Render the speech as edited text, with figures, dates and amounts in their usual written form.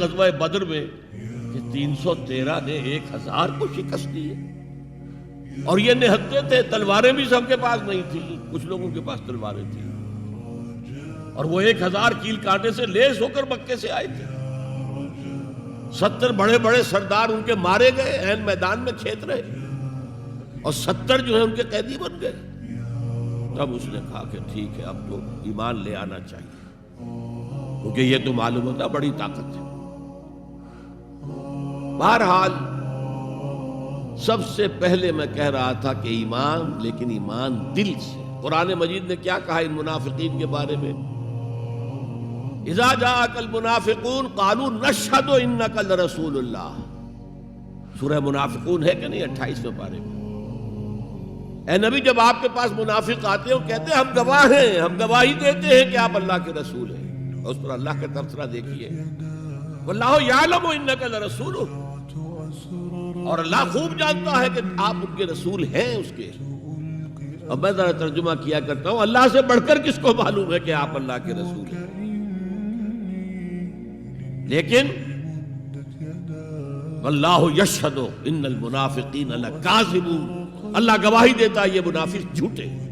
غزوہ بدر میں کہ 313 نے 1000 کو شکست دی ہے، اور یہ نہتے تھے، تلواریں بھی سب کے پاس نہیں تھیں، کچھ لوگوں کے پاس تلواریں تھیں، اور وہ 1000 کیل کانٹے سے لیس ہو کر مکے سے آئے تھے۔ 70 بڑے بڑے سردار ان کے مارے گئے، عین میدان میں کھیت رہے، اور 70 جو ہے ان کے قیدی بن گئے۔ تب اس نے کہا کہ ٹھیک ہے، اب تو ایمان لے آنا چاہیے، کیونکہ یہ تو معلوم ہوتا بڑی طاقت ہے۔ بہرحال سب سے پہلے میں کہہ رہا تھا کہ ایمان، لیکن ایمان دل سے۔ قرآن مجید نے کیا کہا ان منافقین کے بارے میں؟ اذا جاءک المنافقون قالوا نشہد انک لرسول اللہ۔ سورہ منافقون ہے کہ نہیں 28ویں پارے میں؟ اے نبی، جب آپ کے پاس منافق آتے ہیں وہ کہتے ہیں ہم گواہ ہیں، ہم گواہی دیتے ہیں کہ آپ اللہ کے رسول ہیں، اور اس پر اللہ کا تبصرہ دیکھیے، واللہ یعلم انک لرسولہ، اور اللہ خوب جانتا ہے کہ آپ ان کے رسول ہیں اس کے۔ اب میں ذرا ترجمہ کیا کرتا ہوں، اللہ سے بڑھ کر کس کو معلوم ہے کہ آپ اللہ کے رسول ہیں؟ لیکن واللہ یشہد ان المنافقین لکاذبون، اللہ گواہی دیتا ہے یہ منافق جھوٹے ہیں۔